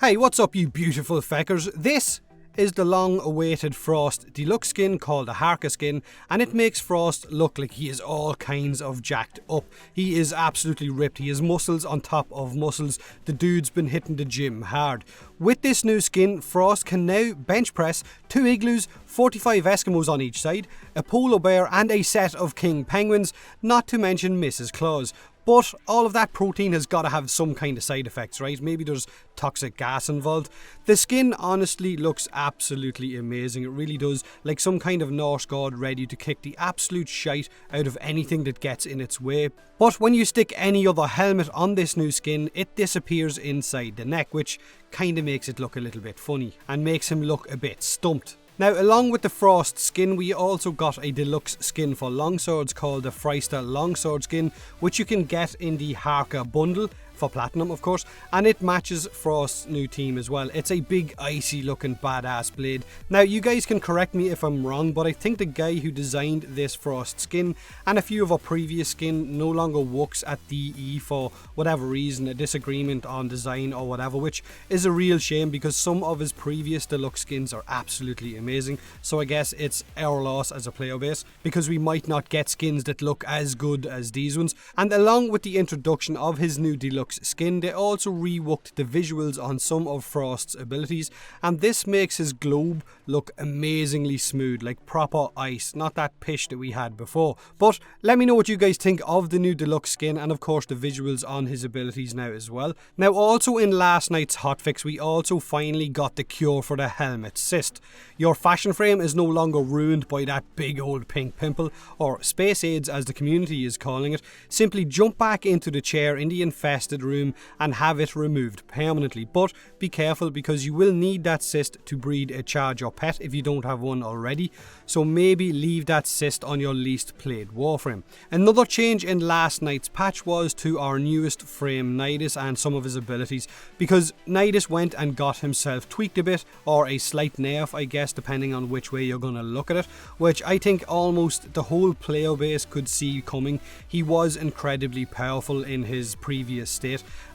Hey, what's up you beautiful feckers? This is the long-awaited Frost Deluxe skin called the HARKA skin, and it makes Frost look like he is all kinds of jacked up. He is absolutely ripped, he has muscles on top of muscles, the dude's been hitting the gym hard. With this new skin, Frost can now bench press 2 igloos, 45 Eskimos on each side, a polar bear and a set of king penguins, not to mention Mrs. Claus. But all of that protein has got to have some kind of side effects, right? Maybe there's toxic gas involved. The skin honestly looks absolutely amazing. It really does, like some kind of Norse god ready to kick the absolute shite out of anything that gets in its way. But when you stick any other helmet on this new skin, it disappears inside the neck, which kind of makes it look a little bit funny and makes him look a bit stumped. Now, along with the Frost skin, we also got a deluxe skin for longswords called the Freista longsword skin, which you can get in the HARKA bundle for platinum, of course, and it matches Frost's new team as well. It's a big icy looking badass blade. Now, you guys can correct me if I'm wrong, but I think the guy who designed this Frost skin and a few of our previous skin no longer works at DE for whatever reason, a disagreement on design or whatever, which is a real shame because some of his previous deluxe skins are absolutely amazing. So I guess it's our loss as a player base because we might not get skins that look as good as these ones. And along with the introduction of his new deluxe skin, they also reworked the visuals on some of Frost's abilities, and this makes his globe look amazingly smooth, like proper ice, not that pish that we had before. But let me know what you guys think of the new deluxe skin and of course the visuals on his abilities now as well. Now, also in last night's hotfix, we also finally got the cure for the helmet cyst. Your fashion frame is no longer ruined by that big old pink pimple, or space AIDS as the community is calling it. Simply jump back into the chair in the infested room and have it removed permanently. But be careful because you will need that cyst to breed a charge or pet if you don't have one already, so maybe leave that cyst on your least played Warframe. Another change in last night's patch was to our newest frame Nidus and some of his abilities, because Nidus went and got himself tweaked a bit, or a slight nerf I guess, depending on which way you're gonna look at it, which I think almost the whole player base could see coming. He was incredibly powerful in his previous state,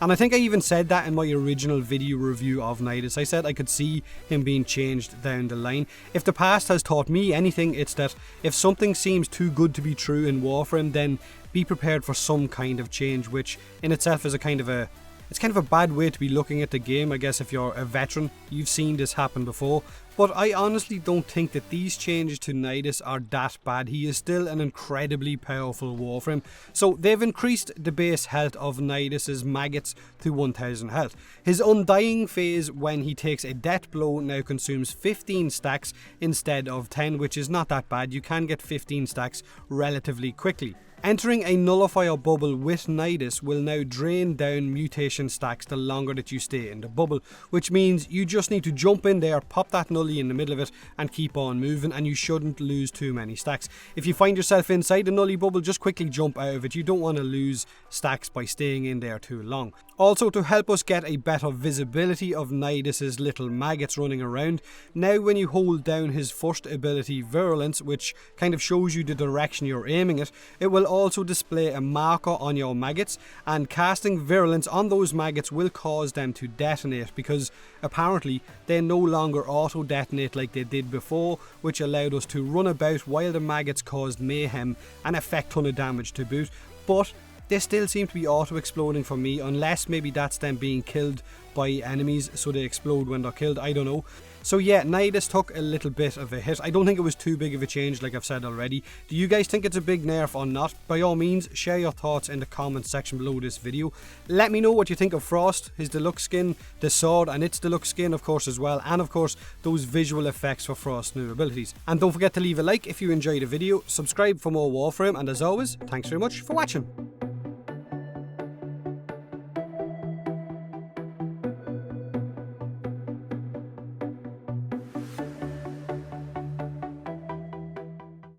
and I think I even said that in my original video review of Nidus. I said I could see him being changed down the line. If the past has taught me anything, it's that if something seems too good to be true in Warframe, then be prepared for some kind of change, which in itself is it's kind of a bad way to be looking at the game. I guess if you're a veteran, you've seen this happen before. But I honestly don't think that these changes to Nidus are that bad. He is still an incredibly powerful Warframe. So they've increased the base health of Nidus's maggots to 1000 health. His undying phase when he takes a death blow now consumes 15 stacks instead of 10, which is not that bad. You can get 15 stacks relatively quickly. Entering a nullifier bubble with Nidus will now drain down mutation stacks the longer that you stay in the bubble, which means you just need to jump in there, pop that nully in the middle of it and keep on moving, and you shouldn't lose too many stacks. If you find yourself inside the nully bubble, just quickly jump out of it. You don't want to lose stacks by staying in there too long. Also, to help us get a better visibility of Nidus's little maggots running around, now when you hold down his first ability, Virulence, which kind of shows you the direction you're aiming at, it will also display a marker on your maggots, and casting Virulence on those maggots will cause them to detonate, because apparently they no longer auto detonate like they did before, which allowed us to run about while the maggots caused mayhem and a feck ton of damage to boot. But they still seem to be auto-exploding for me, unless maybe that's them being killed by enemies so they explode when they're killed, I don't know. So yeah, Nidus took a little bit of a hit. I don't think it was too big of a change like I've said already. Do you guys think it's a big nerf or not? By all means, share your thoughts in the comments section below this video. Let me know what you think of Frost, his deluxe skin, the sword and its deluxe skin of course as well, and of course those visual effects for Frost's new abilities. And don't forget to leave a like if you enjoyed the video, subscribe for more Warframe, and as always, thanks very much for watching.